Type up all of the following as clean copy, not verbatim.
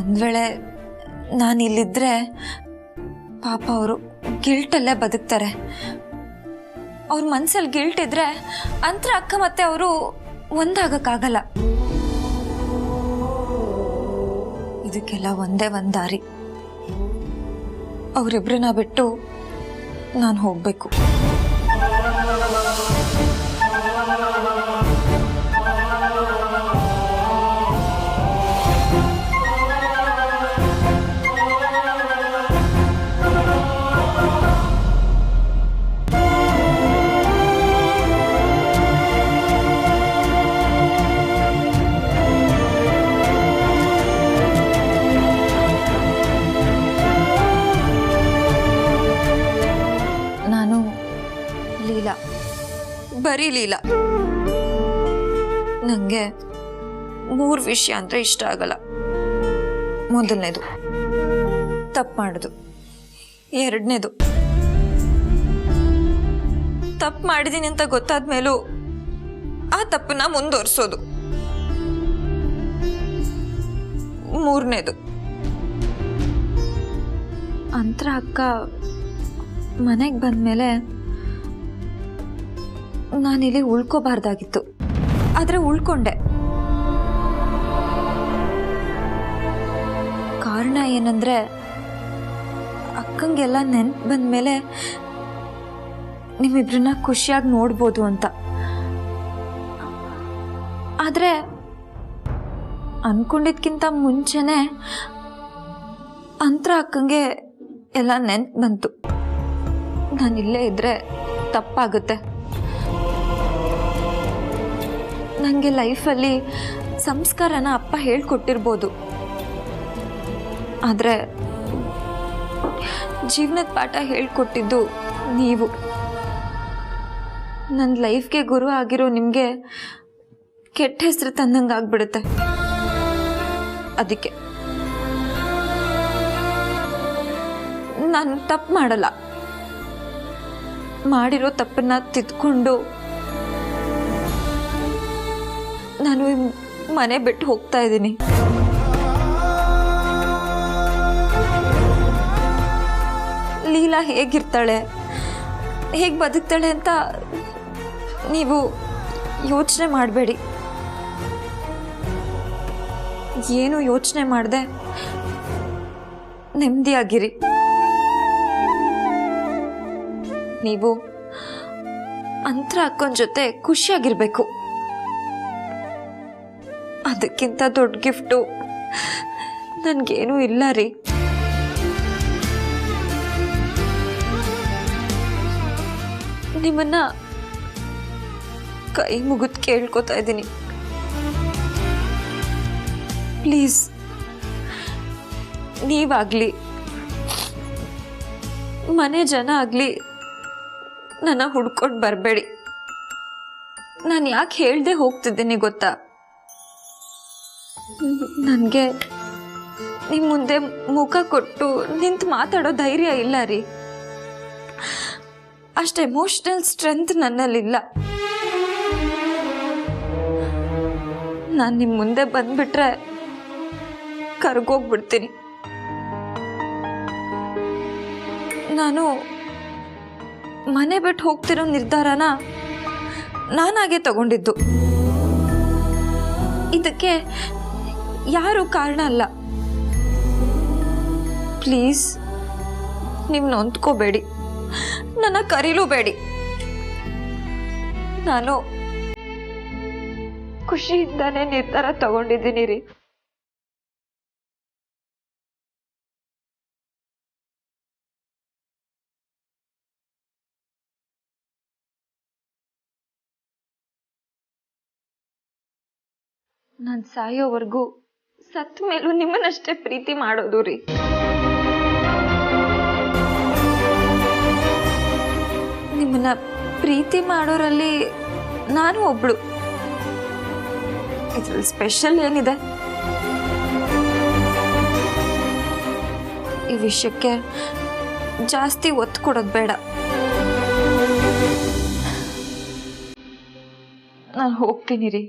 ಒಂದು ವೇಳೆ ನಾನಿಲ್ಲಿದ್ದರೆ ಪಾಪ ಅವರು ಗಿಲ್ಟಲ್ಲೇ ಬದುಕ್ತಾರೆ. ಅವ್ರ ಮನಸ್ಸಲ್ಲಿ ಗಿಲ್ಟ್ ಇದ್ರೆ ಅಂತರ ಅಕ್ಕ ಮತ್ತೆ ಅವರು ಒಂದಾಗಕ್ಕಾಗಲ್ಲ. ಇದಕ್ಕೆಲ್ಲ ಒಂದೇ ಒಂದು ದಾರಿ, ಅವರಿಬ್ಬರನ್ನ ಬಿಟ್ಟು ನಾನು ಹೋಗಬೇಕು. ಲೀಲಾ, ಬರೀ ಲೀಲಾ. ನನಗೆ 3 ವಿಷಯ ಅಂದರೆ ಇಷ್ಟ ಆಗಲ್ಲ. ಮೊದಲನೇದು ತಪ್ಪು ಮಾಡೋದು, ಎರಡನೇದು ತಪ್ಪು ಮಾಡಿದ್ದೀನಿ ಅಂತ ಗೊತ್ತಾದ ಮೇಲೂ ಆ ತಪ್ಪನ್ನ ಮುಂದುವರಿಸೋದು, ಮೂರನೇದು ಅಂತರ ಅಕ್ಕ ಮನೆಗೆ ಬಂದಮೇಲೆ ನಾನಿಲ್ಲಿ ಉಳ್ಕೋಬಾರ್ದಾಗಿತ್ತು, ಆದರೆ ಉಳ್ಕೊಂಡೆ. ಕಾರಣ ಏನಂದ್ರೆ ಅಕ್ಕಂಗೆಲ್ಲ ನೆನ್ಪು ಬಂದಮೇಲೆ ನಿಮ್ಮಿಬ್ರನ್ನ ಖುಷಿಯಾಗಿ ನೋಡ್ಬೋದು ಅಂತ. ಆದರೆ ಅನ್ಕೊಂಡಿದ್ಕಿಂತ ಮುಂಚೆನೆ ಅಂತರ ಅಕ್ಕಂಗೆ ಎಲ್ಲ ನೆನ್ಪು ಬಂತು. ನಾನಿಲ್ಲೇ ಇದ್ರೆ ತಪ್ಪಾಗುತ್ತೆ. ನನಗೆ ಲೈಫಲ್ಲಿ ಸಂಸ್ಕಾರನ ಅಪ್ಪ ಹೇಳ್ಕೊಟ್ಟಿರ್ಬೋದು, ಆದರೆ ಜೀವನದ ಪಾಠ ಹೇಳ್ಕೊಟ್ಟಿದ್ದು ನೀವು. ನನ್ನ ಲೈಫ್ಗೆ ಗುರು ಆಗಿರೋ ನಿಮಗೆ ಕೆಟ್ಟ ಹೆಸರು ತಂದಂಗೆ ಆಗ್ಬಿಡುತ್ತೆ. ಅದಕ್ಕೆ ನಾನು ತಪ್ಪು ಮಾಡಲ್ಲ. ಮಾಡಿರೋ ತಪ್ಪನ್ನ ತಿದ್ಕೊಂಡು ನಾನು ಮನೆ ಬಿಟ್ಟು ಹೋಗ್ತಾ ಇದ್ದೀನಿ. ಲೀಲಾ ಹೇಗಿರ್ತಾಳೆ, ಹೇಗೆ ಬದುಕ್ತಾಳೆ ಅಂತ ನೀವು ಯೋಚನೆ ಮಾಡಬೇಡಿ. ಏನು ಯೋಚನೆ ಮಾಡದೆ ನೆಮ್ಮದಿಯಾಗಿರಿ. ನೀವು ಅಂತರ ಅಕ್ಕನ ಜೊತೆ ಖುಷಿಯಾಗಿರ್ಬೇಕು. ಅದಕ್ಕಿಂತ ದೊಡ್ಡ ಗಿಫ್ಟು ನನಗೇನೂ ಇಲ್ಲ ರೀ. ನಿಮ್ಮನ್ನ ಕೈ ಮುಗಿದು ಕೇಳ್ಕೊತಾ ಇದ್ದೀನಿ, ಪ್ಲೀಸ್ ನೀವಾಗ್ಲಿ ಮನೆ ಜನ ಆಗಲಿ ನನ್ನ ಹುಡ್ಕೊಂಡು ಬರಬೇಡಿ. ನಾನು ಯಾಕೆ ಹೇಳ್ದೆ ಹೋಗ್ತಿದ್ದೀನಿ ಗೊತ್ತಾ? ನನಗೆ ನಿಮ್ಮ ಮುಂದೆ ಮುಖ ಕೊಟ್ಟು ನಿಂತು ಮಾತಾಡೋ ಧೈರ್ಯ ಇಲ್ಲ ರೀ. ಅಷ್ಟು ಎಮೋಷನಲ್ ಸ್ಟ್ರೆಂತ್ ನನ್ನಲ್ಲಿಲ್ಲ. ನಾನು ನಿಮ್ಮ ಮುಂದೆ ಬಂದ್ಬಿಟ್ರೆ ಕರ್ಗೋಗ್ಬಿಡ್ತೀನಿ. ನಾನು ಮನೆ ಬಿಟ್ಟು ಹೋಗ್ತಿರೋ ನಿರ್ಧಾರನ ನಾನಾಗೆ ತಗೊಂಡಿದ್ದು. ಇದಕ್ಕೆ ಯಾರು ಕಾರಣ ಅಲ್ಲ. ಪ್ಲೀಸ್ ನೀವು ನೊಂದ್ಕೋಬೇಡಿ, ನನ್ನ ಕರೀಲೂಬೇಡಿ. ನಾನು ಖುಷಿಯಿಂದಾನೇ ನಿರ್ಧಾರ ತಗೊಂಡಿದ್ದೀನಿ ರೀ. ನಾನು ಸಾಯೋವರೆಗೂ ಸತ್ತ ಮೇಲೂ ನಿಮ್ಮನ್ನಷ್ಟೇ ಪ್ರೀತಿ ಮಾಡೋದು ರೀ. ನಿಮ್ಮನ್ನ ಪ್ರೀತಿ ಮಾಡೋರಲ್ಲಿ ನಾನು ಒಬ್ಳು. ಇದ್ರಲ್ಲಿ ಸ್ಪೆಷಲ್ ಏನಿದೆ? ಈ ವಿಷಯಕ್ಕೆ ಜಾಸ್ತಿ ಒತ್ತು ಕೊಡೋದು ಬೇಡ. ನಾನು ಹೋಗ್ತೀನಿ ರೀ.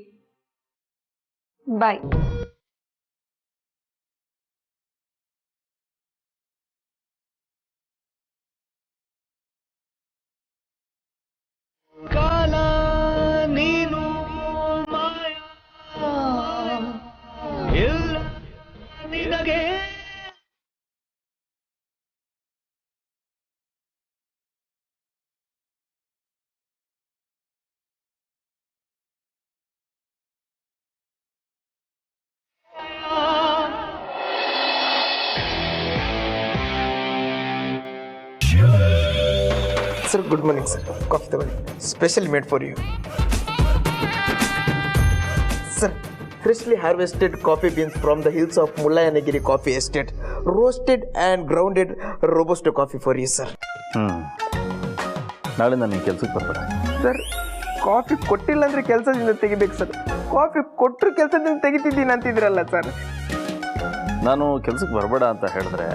ಬಾಯ್. Sir, good morning, sir. Coffee tawali. Specially made for you. Sir, freshly harvested coffee beans from the hills of Mullayanagiri Coffee Estate. Roasted and grounded Robusta coffee for you, sir. ನಾಳೆ ನಾನು ಕೆಲಸಕ್ಕೆ ಬರ್ಬೇಡ. ಸರ್, ಕಾಫಿ ಕೊಟ್ಟಿಲ್ಲ ಅಂದರೆ ಕೆಲಸದಿಂದ ತೆಗಿಬೇಕು sir. Coffee ಕೊಟ್ಟರು ಕೆಲಸದಿಂದ ತೆಗಿತಿದ್ದೀನಿ ಅಂತಿದ್ರಲ್ಲ sir. ನಾನು ಕೆಲಸಕ್ಕೆ ಬರಬೇಡ ಅಂತ ಹೇಳಿದ್ರೆ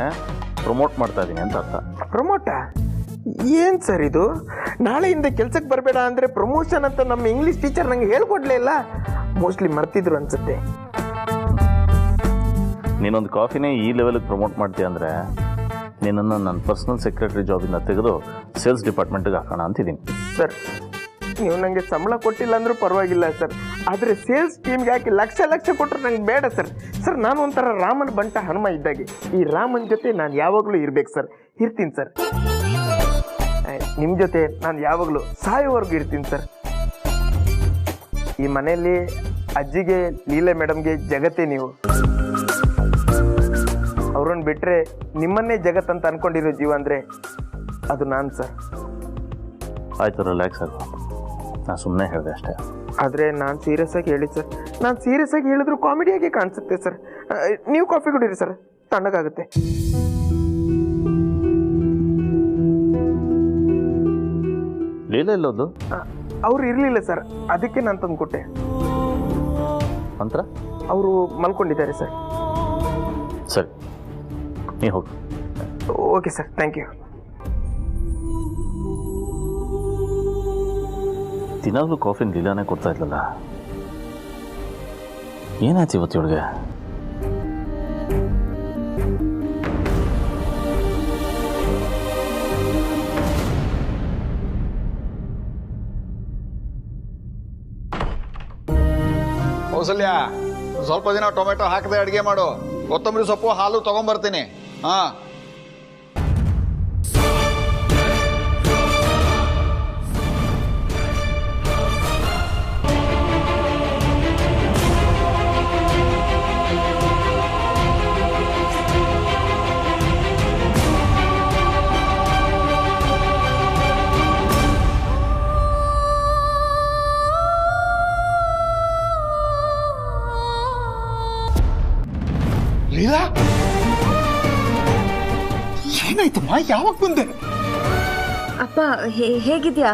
ಪ್ರಮೋಟ್ ಮಾಡ್ತಾ ಇದ್ದೀನಿ ಅಂತ ಅರ್ಥ. ಪ್ರಮೋಟಾ? ಏನು ಸರ್ ಇದು? ನಾಳೆಯಿಂದ ಕೆಲ್ಸಕ್ಕೆ ಬರಬೇಡ ಅಂದರೆ ಪ್ರಮೋಷನ್ ಅಂತ ನಮ್ಮ ಇಂಗ್ಲೀಷ್ ಟೀಚರ್ ನಂಗೆ ಹೇಳ್ಕೊಡ್ಲೇ ಇಲ್ಲ. ಮೋಸ್ಟ್ಲಿ ಮರ್ತಿದ್ರು ಅನ್ಸುತ್ತೆ. ನೀನೊಂದು ಕಾಫಿನೇ ಈ ಲೆವೆಲ್ಗೆ ಪ್ರಮೋಟ್ ಮಾಡ್ತೀಯ ಅಂದರೆ ನಿನ್ನನ್ನು ನನ್ನ ಪರ್ಸನಲ್ ಸೆಕ್ರೆಟರಿ ಜಾಬಿಂದ ತೆಗೆದು ಸೇಲ್ಸ್ ಡಿಪಾರ್ಟ್ಮೆಂಟ್ಗೆ ಹಾಕೋಣ ಅಂತಿದ್ದೀನಿ. ಸರ್, ನೀವು ನನಗೆ ಸಂಬಳ ಕೊಟ್ಟಿಲ್ಲ ಅಂದರೂ ಪರವಾಗಿಲ್ಲ ಸರ್, ಆದರೆ ಸೇಲ್ಸ್ ಟೀಮ್ಗೆ ಹಾಕಿ ಲಕ್ಷ ಲಕ್ಷ ಕೊಟ್ಟರು ನಂಗೆ ಬೇಡ ಸರ್. ಸರ್, ನಾನು ಒಂಥರ ರಾಮನ ಬಂಟ ಹನುಮ ಇದ್ದಾಗೆ. ಈ ರಾಮನ ಜೊತೆ ನಾನು ಯಾವಾಗಲೂ ಇರ್ಬೇಕು ಸರ್. ಇರ್ತೀನಿ ಸರ್. ನಿಮ್ಮ ಜೊತೆ ನಾನು ಯಾವಾಗಲೂ ಸಾಯೋವರೆಗೂ ಇರ್ತೀನಿ ಸರ್. ಈ ಮನೆಯಲ್ಲಿ ಅಜ್ಜಿಗೆ, ಲೀಲೆ ಮೇಡಮ್ಗೆ ಜಗತ್ತೇ ನೀವು. ಅವ್ರನ್ನ ಬಿಟ್ಟರೆ ನಿಮ್ಮನ್ನೇ ಜಗತ್ತಂತ ಅನ್ಕೊಂಡಿರೋ ಜೀವ ಅಂದರೆ ಅದು ನಾನು ಸರ್. ಆಯಿತು, ರಿಲ್ಯಾಕ್ಸ್ ಆಗು. ನಾನು ಸುಮ್ಮನೆ ಹೇಳಿದೆ ಅಷ್ಟೇ. ಆದರೆ ನಾನು ಸೀರಿಯಸ್ ಆಗಿ ಹೇಳಿ ಸರ್. ನಾನು ಸೀರಿಯಸ್ ಆಗಿ ಹೇಳಿದ್ರು ಕಾಮಿಡಿಯಾಗಿ ಕಾಣಿಸುತ್ತೆ ಸರ್. ನೀವು ಕಾಫಿ ಕುಡೀರಿ ಸರ್, ತಣ್ಣಗಾಗುತ್ತೆ. ಲೀಲೆ ಇಲ್ಲೋದು? ಅವ್ರು ಇರಲಿಲ್ಲ ಸರ್, ಅದಕ್ಕೆ ನಾನು ತಂದು ಕೊಟ್ಟೆ. ನಂತರ ಅವರು ಮಲ್ಕೊಂಡಿದ್ದಾರೆ ಸರ್. ಸರಿ, ನೀ ಹೋಗು. Okay sir, thank you. ದಿನಾಗಲೂ ಕಾಫಿನ ಲೀಲಾನೇ ಕೊಡ್ತಾ ಇದ್ಲಲ್ಲ, ಏನಾಯ್ತು ಇವತ್ತು ಇವಳಿಗೆ? ಕೌಸಲ್ಯ, ಸ್ವಲ್ಪ ದಿನ ಟೊಮೆಟೊ ಹಾಕದೆ ಅಡುಗೆ ಮಾಡು. ಕೊತ್ತಂಬರಿ ಸೊಪ್ಪು, ಹಾಲು ತಗೊಂಡ್ಬರ್ತೀನಿ. ಹಾ, ಲೀಲಾ, ಏನಾಯ್ತಮ್ಮ? ಯಾವಾಗ ಬಂದೆ? ಅಪ್ಪ ಹೇಗಿದ್ಯಾ?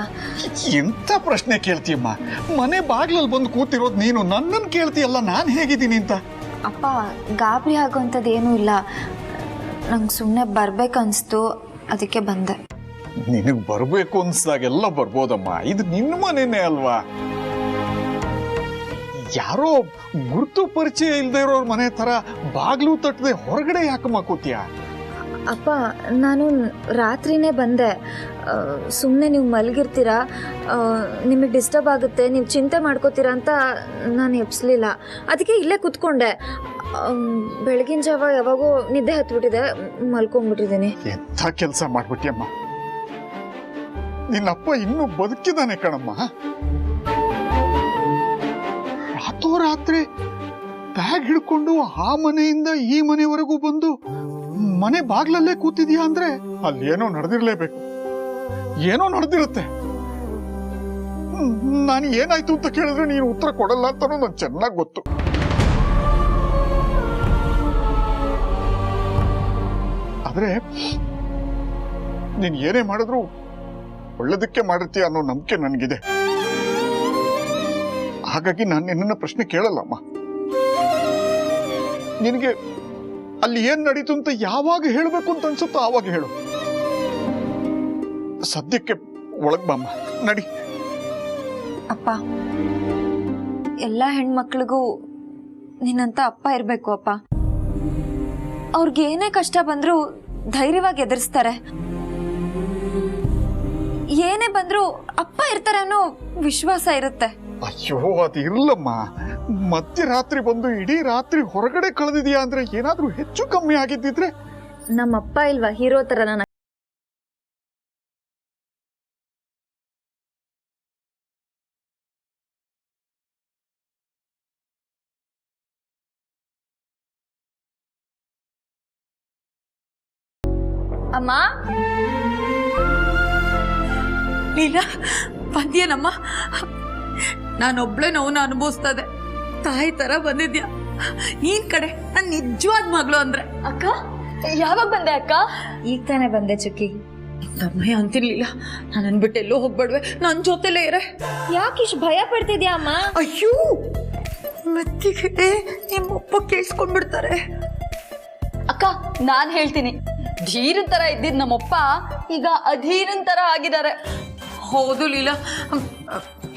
ಎಂತ ಪ್ರಶ್ನೆ ಕೇಳ್ತೀಯಮ್ಮ? ಮನೆ ಬಾಗ್ಲಲ್ಲಿ ಬಂದು ಕೂತಿರೋದು ನೀನು, ನನ್ನನ್ನು ಕೇಳ್ತೀಯಲ್ಲ ನಾನು ಹೇಗಿದ್ದೀನಿ ಅಂತ. ಅಪ್ಪ, ಗಾಬರಿ ಆಗೋಂಥದ್ದು ಏನೂ ಇಲ್ಲ. ನಂಗೆ ಸುಮ್ಮನೆ ಬರ್ಬೇಕನ್ನಿಸ್ತು, ಅದಕ್ಕೆ ಬಂದೆ. ನಿನಗೆ ಬರಬೇಕು ಅನ್ಸ್ದಾಗೆಲ್ಲ ಬರ್ಬೋದಮ್ಮ, ಇದು ನಿನ್ನ ಮನೆನೇ ಅಲ್ವಾ? ಯಾರೋ ಗುರುತು ಪರಿಚಯ ಇಲ್ಲದೆ ಇರೋರ್ ಮನೆ ತರ ಬಾಗ್ಲು ತಟ್ಟದೆ ಹೊರಗಡೆ ಯಾಕಮ್ಮ ಕೂತೀಯ? ಅಪ್ಪ, ನಾನು ರಾತ್ರಿನೇ ಬಂದೆ. ಸುಮ್ಮನೆ ನೀವು ಮಲಗಿರ್ತೀರಾ, ನಿಮಗೆ ಡಿಸ್ಟರ್ಬ್ ಆಗುತ್ತೆ, ನೀವು ಚಿಂತೆ ಮಾಡ್ಕೋತೀರಾ ಅಂತ ನಾನು ಎಬ್ಸ್ಲಿಲ್ಲ. ಅದಕ್ಕೆ ಇಲ್ಲೇ ಕೂತ್ಕೊಂಡೆ. ಬೆಳಗಿನ ಜಾವ ಯಾವಾಗೋ ನಿದ್ದೆ ಹತ್ಬಿಟ್ಟಿದೆ, ಮಲ್ಕೊಂಡ್ಬಿಟ್ಟಿದ್ದೀನಿ. ಎಂಥ ಕೆಲಸ ಮಾಡ್ಬಿಟ್ಟಿಯಮ್ಮ. ನಿನ್ನಪ್ಪ ಇನ್ನೂ ಬದುಕಿದಾನೆ ಕಣಮ್ಮ. ರಾತ್ರಿ ಬ್ಯಾಗ್ ಹಿಡ್ಕೊಂಡು ಆ ಮನೆಯಿಂದ ಈ ಮನೆವರೆಗೂ ಬಂದು ಮನೆ ಬಾಗ್ಲಲ್ಲೇ ಕೂತಿದ್ಯಾ ಅಂದ್ರೆ ಅಲ್ಲಿ ಏನೋ ನಡೆದಿರ್ಲೇಬೇಕು. ಏನೋ ನಡೆದಿರುತ್ತೆ. ನಾನು ಏನಾಯ್ತು ಅಂತ ಕೇಳಿದ್ರೆ ನೀನು ಉತ್ತರ ಕೊಡಲ್ಲ ಅಂತ ನಂಗೆ ಚೆನ್ನಾಗಿ ಗೊತ್ತು. ಆದ್ರೆ ನೀನ್ ಏನೇ ಮಾಡಿದ್ರು ಒಳ್ಳೇದಕ್ಕೆ ಮಾಡಿರ್ತೀಯ ಅನ್ನೋ ನಂಬಿಕೆ ನನಗಿದೆ. ಹಾಗಾಗಿ ನಾನು ನಿನ್ನ ಪ್ರಶ್ನೆ ಕೇಳಲ್ಲಮ್ಮ. ನಿನಗೆ ಅಲ್ಲಿ ಏನ್ ನಡೀತು ಅಂತ ಯಾವಾಗ ಹೇಳಬೇಕು ಅಂತ ಅನ್ಸುತ್ತೋ ಆವಾಗ ಹೇಳು. ಸದ್ಯಕ್ಕೆ ಒಳಗ್ ಬಾಮ್ಮ, ನಡಿ. ಅಪ್ಪ, ಎಲ್ಲ ಹೆಣ್ಮಕ್ಳಿಗೂ ನಿನ್ನಂತ ಅಪ್ಪ ಇರ್ಬೇಕು ಅಪ್ಪ. ಅವ್ರಿಗೆ ಏನೇ ಕಷ್ಟ ಬಂದ್ರೂ ಧೈರ್ಯವಾಗಿ ಎದುರಿಸ್ತಾರೆ. ಏನೇ ಬಂದ್ರೂ ಅಪ್ಪ ಇರ್ತಾರೆ ಅನ್ನೋ ವಿಶ್ವಾಸ ಇರುತ್ತೆ. ಅಯ್ಯೋ, ಅದು ಇರ್ಲಮ್ಮ. ಮಧ್ಯರಾತ್ರಿ ಬಂದು ಇಡೀ ರಾತ್ರಿ ಹೊರಗಡೆ ಕಳೆದಿದ್ಯಾ ಅಂದ್ರೆ ಏನಾದ್ರೂ ಹೆಚ್ಚು ಕಮ್ಮಿ ಆಗಿದ್ದಿದ್ರೆ. ನಮ್ಮಪ್ಪ ಇಲ್ವಾ ಹೀರೋ ತರ? ನಾನು ಅಮ್ಮ, ಲೀಲಾ ಬಂದ್ಯೇನಮ್ಮ? ನಾನೊಬ್ಳೆ ನೋವನ್ನ ಅನುಭವಿಸ್ತದೆ, ತಾಯಿ ತರ ಬಂದಿದ್ಯಾ ನೀನ್ ಕಡೆ. ನನ್ ನಿಜವಾದ ಮಗಳು ಅಂದ್ರೆ. ಅಕ್ಕ ಯಾವಾಗ ಬಂದೆ ಅಕ್ಕ? ಈಗ ತಾನೇ ಬಂದೆ ಚುಕ್ಕಿ. ನಮ್ಮಯ್ಯ ಅಂತಿರ್ಲಿಲ್ಲ, ನಾನು ಅನ್ಬಿಟ್ಟು ಎಲ್ಲೋ ಹೋಗ್ಬೇಡ್ವೆ, ನನ್ ಜೊತೆಲೇ ಇರೆ. ಯಾಕೆ ಇಷ್ಟು ಭಯ ಪಡ್ತಿದ್ಯಾ ಅಮ್ಮ? ಅಯ್ಯೋ ಮೆತ್ತಿಗೆ ನಿಮ್ಮಪ್ಪ ಕೇಳಿಸ್ಕೊಂಡ್ಬಿಡ್ತಾರೆ. ಅಕ್ಕ ನಾನ್ ಹೇಳ್ತೀನಿ, ಧೀರನ್ ತರ ಇದ್ದಿದ್ ನಮ್ಮಪ್ಪ ಈಗ ಅಧೀರನ್ ತರ ಆಗಿದ್ದಾರೆ. ಹೌದು ಲೀಲಾ.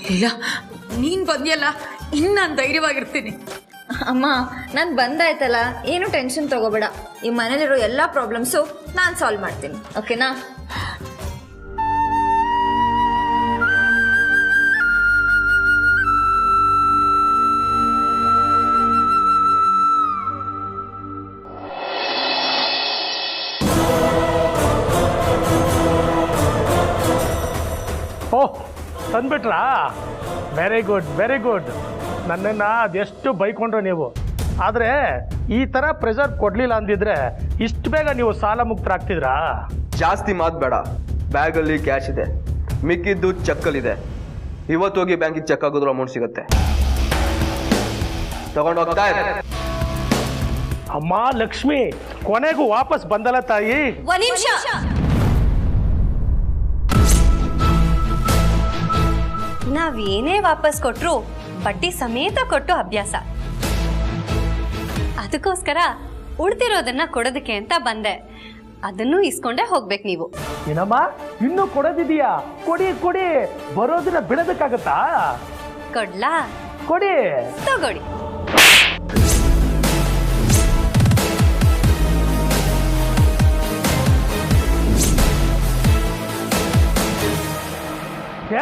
ಲೀಲಾ ನೀನ್ ಬಂದ್ಯಲ್ಲ, ಇನ್ನು ನಾನು ಧೈರ್ಯವಾಗಿರ್ತೀನಿ. ಅಮ್ಮ ನಾನು ಬಂದಾಯ್ತಲ್ಲ, ಏನು ಟೆನ್ಷನ್ ತಗೋಬೇಡ. ಈ ಮನೇಲಿರೋ ಎಲ್ಲ ಪ್ರಾಬ್ಲಮ್ಸು ನಾನು ಸಾಲ್ವ್ ಮಾಡ್ತೀನಿ, ಓಕೆನಾ? ಓಹ್ ತಂದ್ಬಿಟ್ರಾ? Very good very good. ನನ್ನನ್ನು ಅದೆಷ್ಟು ಬೈಕೊಂಡ್ರು ನೀವು. ಆದರೆ ಈ ಥರ ಪ್ರೆಸರ್ ಕೊಡಲಿಲ್ಲ ಅಂದಿದ್ರೆ ಇಷ್ಟು ಬೇಗ ನೀವು ಸಾಲ ಮುಕ್ತರಾಗ್ತಿದ್ರಾ? ಜಾಸ್ತಿ ಮಾತು ಬೇಡ. ಬ್ಯಾಗಲ್ಲಿ ಕ್ಯಾಶ್ ಇದೆ, ಮಿಕ್ಕಿದ್ದು ಚೆಕ್ಕಲ್ಲಿದೆ. ಇವತ್ತು ಹೋಗಿ ಬ್ಯಾಂಕಿಗೆ ಚೆಕ್ ಹಾಕಿದ್ರು ಅಮೌಂಟ್ ಸಿಗುತ್ತೆ, ತಗೊಂಡು ಹೋಗ್ತಾ ಇದೆ. ಅಮ್ಮ ಲಕ್ಷ್ಮಿ, ಕೊನೆಗೂ ವಾಪಸ್ ಬಂದಲ್ಲ ತಾಯಿ. ಒಂದ್ ನಿಮಿಷ. ನಾವೇನೇ ವಾಪಸ್ ಕೊಟ್ರು ಬಡ್ಡಿ ಸಮೇತ ಕೊಟ್ಟು ಅಭ್ಯಾಸ. ಅದಕ್ಕೋಸ್ಕರ ಉಳ್ದಿರೋದನ್ನ ಕೊಡೋದಕ್ಕೆ ಅಂತ ಬಂದೆ. ಅದನ್ನು ಇಸ್ಕೊಂಡೇ ಹೋಗ್ಬೇಕು ನೀವು. ಏನಮ್ಮ ಇನ್ನೂ ಕೊಡೋದಿದೆಯಾ? ಕೊಡಿ ಕೊಡಿ, ಬರೋದನ್ನ ಬಿಡೋದಕ್ಕಾಗತ್ತಾ? ಕೊಡ್ಲಾ? ಕೊಡಿ. ತಗೊಳ್ಳಿ.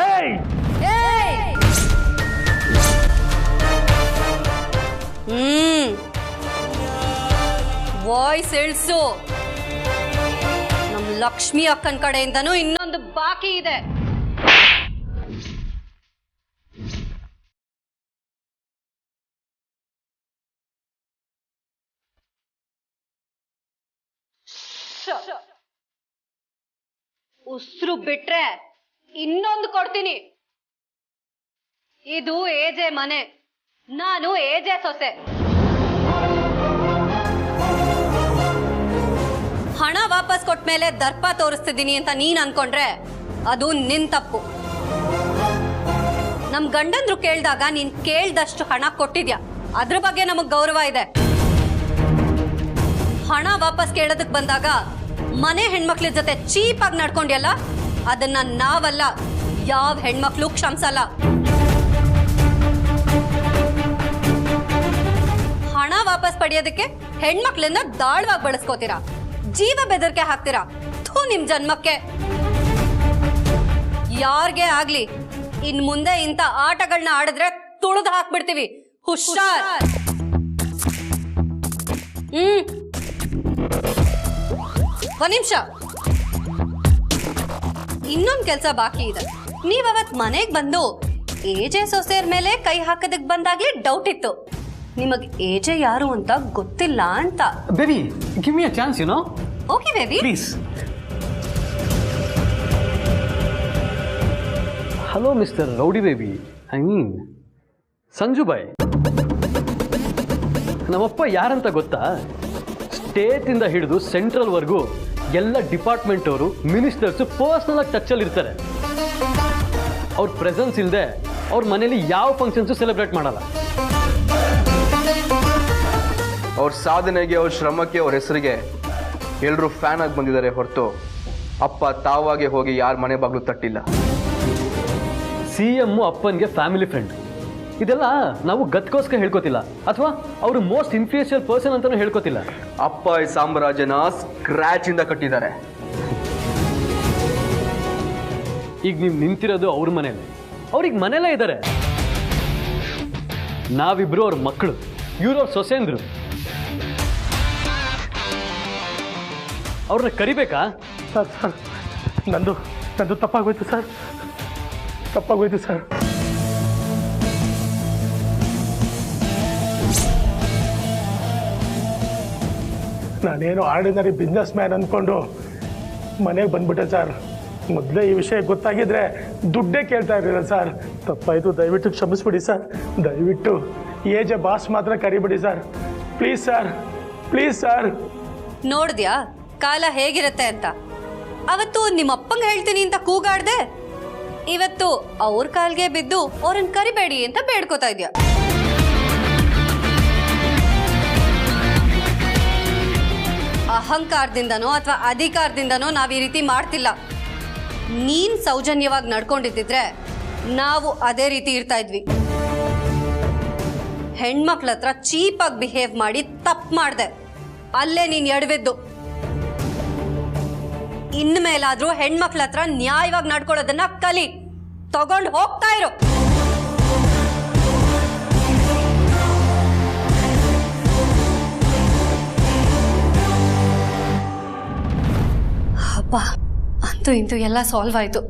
ಏಯ್ ವಾಯ್ಸ್ ಇಳಿಸು. ನಮ್ ಲಕ್ಷ್ಮಿ ಅಕ್ಕನ ಕಡೆಯಿಂದನೂ ಇನ್ನೊಂದು ಬಾಕಿ ಇದೆ. ಉಸಿರು ಬಿಟ್ರೆ ಇನ್ನೊಂದು ಕೊಡ್ತೀನಿ. ಇದು ಏಜೆ ಮನೆ, ನಾನು ಏಜೆ ಸೊಸೆ. ಹಣ ವಾಪಸ್ ಕೊಟ್ಮೇಲೆ ದರ್ಪ ತೋರಿಸ್ತಿದ್ದೀನಿ ಅಂತ ನೀನ್ ಅನ್ಕೊಂಡ್ರೆ ಅದು ನಿನ್ ತಪ್ಪು. ನಮ್ ಗಂಡಂದ್ರು ಕೇಳ್ದಾಗ ನೀನ್ ಕೇಳ್ದಷ್ಟು ಹಣ ಕೊಟ್ಟಿದ್ಯಾ, ಅದ್ರ ಬಗ್ಗೆ ನಮಗ್ ಗೌರವ ಇದೆ. ಹಣ ವಾಪಸ್ ಕೇಳೋದಕ್ ಬಂದಾಗ ಮನೆ ಹೆಣ್ಮಕ್ಳ ಜೊತೆ ಚೀಪಾಗಿ ನಡ್ಕೊಂಡ್ಯಲ್ಲ, ಅದನ್ನ ನಾವಲ್ಲ, ಯಾವ ಹೆಣ್ಮಕ್ಳು ಕ್ಷಮಿಸಲ್ಲ. ಹಣ ವಾಪಸ್ ಪಡೆಯೋದಕ್ಕೆ ಹೆಣ್ಮಕ್ಳಿಂದ ದಾಳವಾಗಿ ಬಳಸ್ಕೋತೀರಾ, ಜೀವ ಬೆದರಿಕೆ ಹಾಕ್ತೀರಾ. ಥೂ ನಿಮ್ ಜನ್ಮಕ್ಕೆ. ಯಾರ್ಗೆ ಆಗ್ಲಿ ಇನ್ ಮುಂದೆ ಇಂಥ ಆಟಗಳನ್ನ ಆಡಿದ್ರೆ ತುಳಿದು ಹಾಕ್ಬಿಡ್ತೀವಿ. ಹುಷಾರ್. ಒಂದ್ ನಿಮಿಷ, ಇನ್ನೊಂದ್ ಕೆಲ್ಸ ಬಾಕಿ ಇದೆ. ನೀವ್ ಅವತ್ ಮನೆಗ್ ಬಂದು ಏಜೆ ಸೊಸೆಯರ್ ಮೇಲೆ ಕೈ ಹಾಕೋದಕ್ ಬಂದಾಗ್ಲೇ ಡೌಟ್ ಇತ್ತು. ನಿಮಗ್ ಏಜೆ ಯಾರು ಅಂತ ಗೊತ್ತಿಲ್ಲ ಅಂತ. Baby, give me a chance, you know. Okay baby, please. Hello mister rowdy baby, I mean Sanju boy. ನಮ್ಮಪ್ಪ ಯಾರಂತ ಗೊತ್ತಾ? ಸ್ಟೇಟಿಂದ ಹಿಡಿದು ಸೆಂಟ್ರಲ್ವರೆಗೂ ಎಲ್ಲ ಡಿಪಾರ್ಟ್ಮೆಂಟ್ ಅವರು, ಮಿನಿಸ್ಟರ್ಸು ಪರ್ಸ್ನಲ್ ಆಗಿ ಟಚ್ ಅಲ್ಲಿ ಇರ್ತಾರೆ. ಅವ್ರ ಪ್ರೆಸೆನ್ಸ್ ಇಲ್ಲದೆ ಅವ್ರ ಮನೇಲಿ ಯಾವ ಫಂಕ್ಷನ್ಸು ಸೆಲೆಬ್ರೇಟ್ ಮಾಡಲ್ಲ. ಅವ್ರ ಸಾಧನೆಗೆ, ಅವ್ರ ಶ್ರಮಕ್ಕೆ, ಅವ್ರ ಹೆಸರಿಗೆ ಎಲ್ಲರೂ ಫ್ಯಾನ್ ಆಗಿ ಬಂದಿದ್ದಾರೆ ಹೊರತು ಅಪ್ಪ ತಾವಾಗೆ ಹೋಗಿ ಯಾರ ಮನೆ ಬಾಗ್ಲು ತಟ್ಟಿಲ್ಲ. CM ಅಪ್ಪನಿಗೆ ಫ್ಯಾಮಿಲಿ ಫ್ರೆಂಡ್. ಇದೆಲ್ಲ ನಾವು ಗತ್ಕೋಸ್ಕರ ಹೇಳ್ಕೊತಿಲ್ಲ, ಅಥವಾ ಅವರು ಮೋಸ್ಟ್ ಇನ್ಫ್ಲೂಯೆನ್ಷಿಯಲ್ ಪರ್ಸನ್ ಅಂತಾನೂ ಹೇಳ್ಕೊತಿಲ್ಲ. ಅಪ್ಪ ಈ ಸಾಮ್ರಾಜ್ಯನ ಸ್ಕ್ರ್ಯಾಚ್ ಇಂದ ಕಟ್ಟಿದ್ದಾರೆ. ಈಗ ನೀವು ನಿಂತಿರೋದು ಅವ್ರ ಮನೇಲಿ, ಅವ್ರಿಗೆ ಮನೆಯಲ್ಲೇ ಇದ್ದಾರೆ. ನಾವಿಬ್ರು ಅವ್ರ ಮಕ್ಕಳು, ಇವ್ರು ಅವ್ರ ಸೊಸೆಂದ್ರು. ಅವ್ರನ್ನ ಕರಿಬೇಕಾ? ಸರ್ ಸರ್, ನಂದು ತಪ್ಪಾಗೋಯ್ತು ಸರ್, ತಪ್ಪಾಗೋಯ್ತು ಸರ್. ನಾನೇನು ಆರ್ಡಿನರಿ ಬಿಸ್ನೆಸ್ ಮ್ಯಾನ್ ಅಂದ್ಕೊಂಡು ಮನೆಗೆ ಬಂದ್ಬಿಟ್ಟೆ ಸರ್. ಮೊದಲೇ ಈ ವಿಷಯ ಗೊತ್ತಾಗಿದ್ರೆ ದುಡ್ಡೇ ಕೇಳ್ತಾ ಇರಲಿಲ್ಲ ಸರ್. ತಪ್ಪಾಯಿತು, ದಯವಿಟ್ಟು ಕ್ಷಮಿಸ್ಬಿಡಿ ಸರ್. ದಯವಿಟ್ಟು ಏಜೆ ಬಾಸ್ ಮಾತ್ರ ಕರಿಬಿಡಿ sir. Please sir, please sir. ನೋಡಿದ್ಯಾ ಕಾಲ ಹೇಗಿರುತ್ತೆ ಅಂತ? ಅವತ್ತು ನಿಮ್ಮ ಅಪ್ಪಂಗೆ ಹೇಳ್ತೀನಿ ಅಂತ ಕೂಗಾಡ್ದೆ, ಇವತ್ತು ಅವ್ರ ಕಾಲ್ಗೆ ಬಿದ್ದು ಅವ್ರನ್ನ ಕರಿಬೇಡಿ ಅಂತ ಬೇಡ್ಕೋತಾ ಇದ್ಯಾ. ಅಹಂಕಾರದಿಂದನೋ ಅಥವಾ ಅಧಿಕಾರದಿಂದನೋ ನಾವು ಈ ರೀತಿ ಮಾಡ್ತಿಲ್ಲ. ನೀನ್ ಸೌಜನ್ಯವಾಗಿ ನಡ್ಕೊಂಡಿದ್ದಿದ್ರೆ ನಾವು ಅದೇ ರೀತಿ ಇರ್ತಾ ಇದ್ವಿ. ಹೆಣ್ಮಕ್ಳ ಹತ್ರ ಚೀಪಾಗಿ ಬಿಹೇವ್ ಮಾಡಿ ತಪ್ಪು ಮಾಡ್ದೆ, ಅಲ್ಲೇ ನೀನ್ ಎಡವಿದ್ದು. ಇನ್ಮೇಲಾದ್ರೂ ಹೆಣ್ಮಕ್ಳ ಹತ್ರ ನ್ಯಾಯವಾಗಿ ನಡ್ಕೊಳ್ಳೋದನ್ನ ಕಲಿ. ತಗೊಂಡು ಹೋಗ್ತಾ ಇರೋ. ಅಬ್ಬಾ, ಅಂತೂ ಇಂತೂ ಎಲ್ಲ ಸಾಲ್ವ್ ಆಯ್ತು.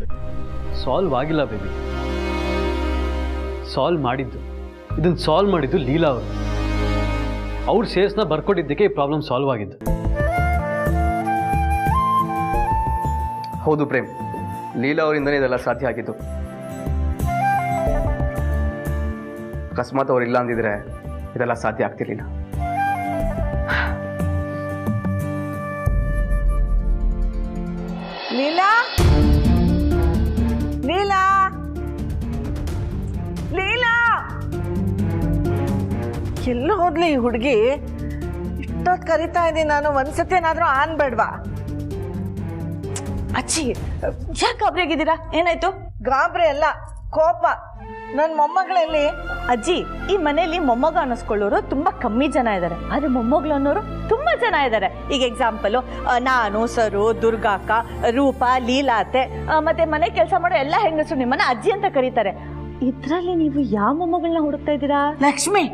ಸಾಲ್ವ್ ಆಗಿಲ್ಲ ಬೇಬಿ, ಸಾಲ್ವ್ ಮಾಡಿದ್ದು, ಇದನ್ನ ಸಾಲ್ವ್ ಮಾಡಿದ್ದು ಲೀಲಾ ಅವರು. ಅವ್ರ ಸೇಲ್ಸ್ನ ಬರ್ಕೊಟ್ಟಿದ್ದಕ್ಕೆ ಈ ಪ್ರಾಬ್ಲಮ್ ಸಾಲ್ವ್ ಆಗಿದ್ದು. ಹೌದು ಪ್ರೇಮ್, ಲೀಲಾ ಅವರಿಂದನೇ ಇದೆಲ್ಲ ಸಾಧ್ಯ ಆಗಿದ್ದು. ಅಕಸ್ಮಾತ್ ಅವ್ರಿಲ್ಲ ಅಂದಿದ್ರೆ ಇದೆಲ್ಲ ಸಾಧ್ಯ ಆಗ್ತಿರ್ಲಿಲ್ಲ. ಲೀಲಾ, ಲೀಲಾ, ಲೀಲಾ, ಎಲ್ಲ ಹೋದ್ಲಿ ಈ ಹುಡುಗಿ? ಇಷ್ಟೊತ್ತು ಕರಿತಾ ಇದ್ದೀನಿ ನಾನು, ಒಂದ್ಸತಿನಾದ್ರೂ ಆನ್ಬೇಡ್ವಾ? ಅಜ್ಜಿ ಯಾಕೆ ಗಾಬರಿಯಾಗಿದ್ದೀರಾ? ಏನಾಯ್ತು? ಗಾಬರಿ ಅಲ್ಲ, ಕೋಪ. ನನ್ನ ಮೊಮ್ಮಗಳಲ್ಲಿ ಅಜ್ಜಿ, ಈ ಮನೆಯಲ್ಲಿ ಮೊಮ್ಮಗ ಅನ್ನಿಸ್ಕೊಳ್ಳೋರು ತುಂಬಾ ಕಮ್ಮಿ ಜನ ಇದ್ದಾರೆ, ಆದ್ರೆ ಮೊಮ್ಮಗಳು ಅನ್ನೋರು ತುಂಬಾ ಜನ ಇದ್ದಾರೆ. ಈಗ ಎಕ್ಸಾಂಪಲ್, ನಾನು, ಸರು, ದುರ್ಗಾಕ್ಕ, ರೂಪಾ, ಲೀಲಾತೆ, ಮತ್ತೆ ಮನೆ ಕೆಲಸ ಮಾಡೋ ಎಲ್ಲ ಹೆಂಗಸರು ನಿಮ್ಮನ್ನ ಅಜ್ಜಿ ಅಂತ ಕರೀತಾರೆ. ಇದ್ರಲ್ಲಿ ನೀವು ಯಾವ ಮೊಮ್ಮಗಳನ್ನ ಹುಡುಕ್ತಾ ಇದ್ದೀರಾ? ಲಕ್ಷ್ಮಿ,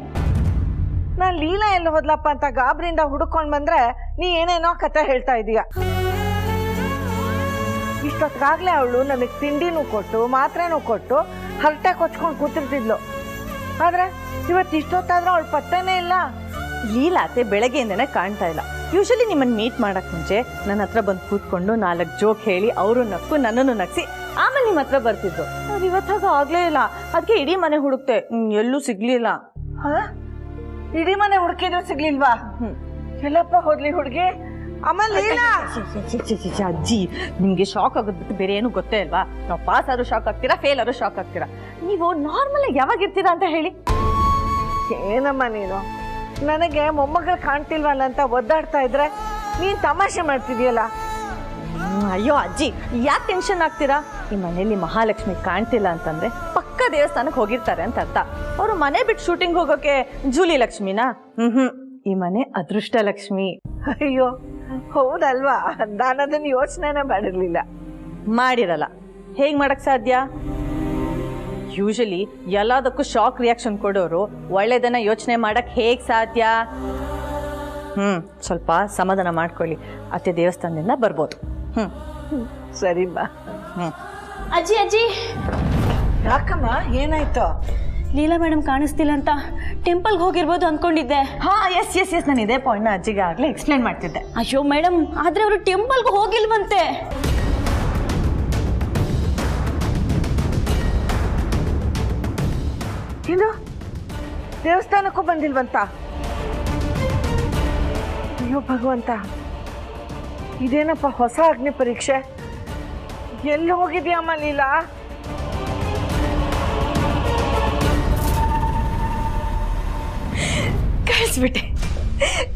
ನಾನು ಲೀಲಾ ಎಲ್ಲ ಹೋದ್ಲಪ್ಪ ಅಂತ ಗಾಬರಿಯಿಂದ ಹುಡುಕೊಂಡ್ ಬಂದ್ರೆ ನೀ ಏನೇನೋ ಕತೆ ಹೇಳ್ತಾ ಇದೀಯ. ಇಷ್ಟೊತ್ತಾಗ್ಲೇ ಅವಳು ನನಗೆ ತಿಂಡಿನೂ ಕೊಟ್ಟು ಮಾತ್ರೆನೂ ಕೊಟ್ಟು ಹರಟೆ ಕೊಚ್ಕೊಂಡು ಕೂತಿರ್ತಿದ್ಲು. ಆದ್ರೆ ಇವತ್ತು ಇಷ್ಟೊತ್ತಾದ್ರೂ ಅವಳು ಪತ್ತೆನೇ ಇಲ್ಲ. ಲೀಲಾತೆ ಬೆಳಗ್ಗೆಯಿಂದನೇ ಕಾಣ್ತಾ ಇಲ್ಲ. ಯೂಶಲಿ ನಿಮ್ಮನ್ನ ಮೀಟ್ ಮಾಡಕ್ ಮುಂಚೆ ನನ್ನ ಹತ್ರ ಬಂದು ಕೂತ್ಕೊಂಡು 4 ಜೋಕ್ ಹೇಳಿ ಅವರು ನಕ್ಕು ನನ್ನನ್ನು ನಗ್ಸಿ ಆಮೇಲೆ ನಿಮ್ಮ ಹತ್ರ ಬರ್ತಿದ್ರು. ಅವ್ರು ಇವತ್ತಾಗ ಆಗ್ಲೇ ಇಲ್ಲ. ಅದಕ್ಕೆ ಇಡೀ ಮನೆ ಹುಡುಕ್ತೆ, ಎಲ್ಲೂ ಸಿಗ್ಲಿಲ್ಲ. ಇಡೀ ಮನೆ ಹುಡುಕಿದ್ರು ಸಿಗ್ಲಿಲ್ವಾ? ಎಲ್ಲಪ್ಪ ಹೋದ್ಲಿ ಹುಡುಗಿ? ಆಮೇಲೆ ಅಜ್ಜಿ, ನಿಮ್ಗೆ ಶಾಕ್ ಆಗೋದ್ ಬಿಟ್ಟು ಬೇರೆ ಏನು ಗೊತ್ತೇ ಅಲ್ವಾ? ನಾವು ಪಾಸ್ ಆದ್ರೂ ಶಾಕ್ ಆಗ್ತೀರಾ, ಫೇಲ್ ಆದ್ರೂ ಶಾಕ್ ಆಗ್ತೀರಾ. ನೀವು ನಾರ್ಮಲ್ ಆಗಿ ಯಾವಾಗ ಇರ್ತೀರಾ ಅಂತ ಹೇಳಿ. ಏನಮ್ಮ ನೀನು ನನಗೆ ಮೊಮ್ಮಗಳು ಕಾಣ್ತಿಲ್ವಲ್ಲ ಅಂತ ಒದ್ದಾಡ್ತಾ ಇದ್ರೆ ನೀನ್ ತಮಾಷೆ ಮಾಡ್ತಿದ್ಯಲ್ಲ. ಅಯ್ಯೋ ಅಜ್ಜಿ, ಯಾಕೆ ಟೆನ್ಷನ್ ಆಗ್ತೀರಾ? ಈ ಮನೆಯಲ್ಲಿ ಮಹಾಲಕ್ಷ್ಮಿ ಕಾಣ್ತಿಲ್ಲ ಅಂತಂದ್ರೆ ಪಕ್ಕ ದೇವಸ್ಥಾನಕ್ಕೆ ಹೋಗಿರ್ತಾರೆ ಅಂತ ಅರ್ಥ. ಅವರು ಮನೆ ಬಿಟ್ಟು ಶೂಟಿಂಗ್ ಹೋಗೋಕೆ ಜೂಲಿ ಲಕ್ಷ್ಮಿನಾ? ಈ ಮನೆ ಅದೃಷ್ಟ ಲಕ್ಷ್ಮಿ. ಅಯ್ಯೋ ಹೌದಲ್ವಾ? ನಾನು ಅದನ್ನ ಯೋಚನೆನೇ ಮಾಡಿರ್ಲಿಲ್ಲ. ಮಾಡಿರಲ್ಲ, ಹೇಗ್ ಮಾಡಕ್ ಸಾಧ್ಯ? ಯೂಶಲಿ ಎಲ್ಲದಕ್ಕೂ ಶಾಕ್ ರಿಯಾಕ್ಷನ್ ಕೊಡೋರು ಒಳ್ಳೇದನ್ನ ಯೋಚನೆ ಮಾಡಕ್ ಹೇಗ್ ಸಾಧ್ಯ? ಸ್ವಲ್ಪ ಸಮಾಧಾನ ಮಾಡ್ಕೊಳ್ಳಿ, ಅತ್ತೆ ದೇವಸ್ಥಾನದಿಂದ ಬರ್ಬೋದು. ಸರಿ ಬಾ. ಅಜ್ಜಿ ಅಜ್ಜಿ, ಯಾಕಮ್ಮ ಏನಾಯ್ತು? ಲೀಲಾ ಮೇಡಮ್ ಕಾಣಿಸ್ತಿಲ್ಲ ಅಂತ ಟೆಂಪಲ್ಗೆ ಹೋಗಿರ್ಬೋದು ಅನ್ಕೊಂಡಿದ್ದೆ. ಎಸ್ ನಾನು ಇದೇ ಪಾಯಿಂಟ್ನ ಅಜ್ಜಿಗೆ ಆಗ್ಲೇ ಎಕ್ಸ್ಪ್ಲೇನ್ ಮಾಡ್ತಿದ್ದೆ. ಅಯ್ಯೋ ಮೇಡಮ್, ಆದ್ರೆ ಅವರು ಟೆಂಪಲ್ಗೆ ಹೋಗಿಲ್ವಂತೆ. ಏನು ದೇವಸ್ಥಾನಕ್ಕೂ ಬಂದಿಲ್ವಂತ? ಅಯ್ಯೋ ಭಗವಂತ, ಇದೇನಪ್ಪ ಹೊಸ ಅಗ್ನಿ ಪರೀಕ್ಷೆ. ಎಲ್ಲಿ ಹೋಗಿದ್ಯಮ್ಮ ಲೀಲಾ?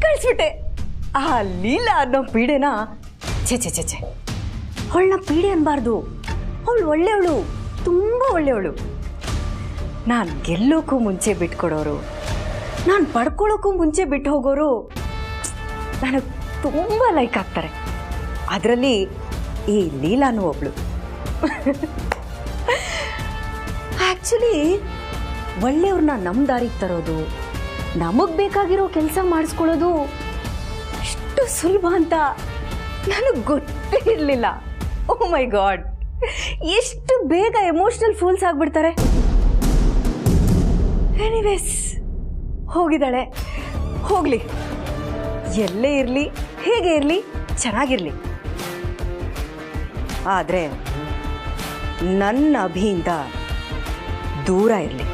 ಕಳಿಸ್ಬಿಟ್ಟೆ. ಆ ಲೀಲಾ ಅನ್ನೋ ಪೀಡೆನ ಛೆ ಅವಳನ್ನ ಪೀಡೆ ಅನ್ಬಾರ್ದು. ಅವಳು ಒಳ್ಳೆಯವಳು, ತುಂಬ ಒಳ್ಳೆಯವಳು. ನಾನು ಗೆಲ್ಲೋಕ್ಕೂ ಮುಂಚೆ ಬಿಟ್ಕೊಡೋರು, ನಾನು ಪಡ್ಕೊಳ್ಳೋಕ್ಕೂ ಮುಂಚೆ ಬಿಟ್ಟು ಹೋಗೋರು ನನಗೆ ತುಂಬ ಲೈಕ್ ಆಗ್ತಾರೆ. ಅದರಲ್ಲಿ ಈ ಲೀಲಾನು ಒಬ್ಳು. ಆ್ಯಕ್ಚುಲಿ ಒಳ್ಳೆಯವ್ರನ್ನ ನಮ್ಮ ದಾರಿಗೆ ತರೋದು, ನಮಗೆ ಬೇಕಾಗಿರೋ ಕೆಲಸ ಮಾಡಿಸ್ಕೊಳ್ಳೋದು ಅಷ್ಟು ಸುಲಭ ಅಂತ ನನಗೆ ಗೊತ್ತೇ ಇರಲಿಲ್ಲ. ಓ ಮೈ ಗಾಡ್, ಎಷ್ಟು ಬೇಗ ಎಮೋಷನಲ್ ಫೂಲ್ಸ್ ಆಗಿಬಿಡ್ತಾರೆ. ಎನಿವೇಸ್, ಹೋಗಿದ್ದಾಳೆ, ಹೋಗಲಿ. ಎಲ್ಲೇ ಇರಲಿ, ಹೇಗೆ ಇರಲಿ, ಚೆನ್ನಾಗಿರಲಿ. ಆದರೆ ನನ್ನ ಅಭಿಯಿಂದ ದೂರ ಇರಲಿ.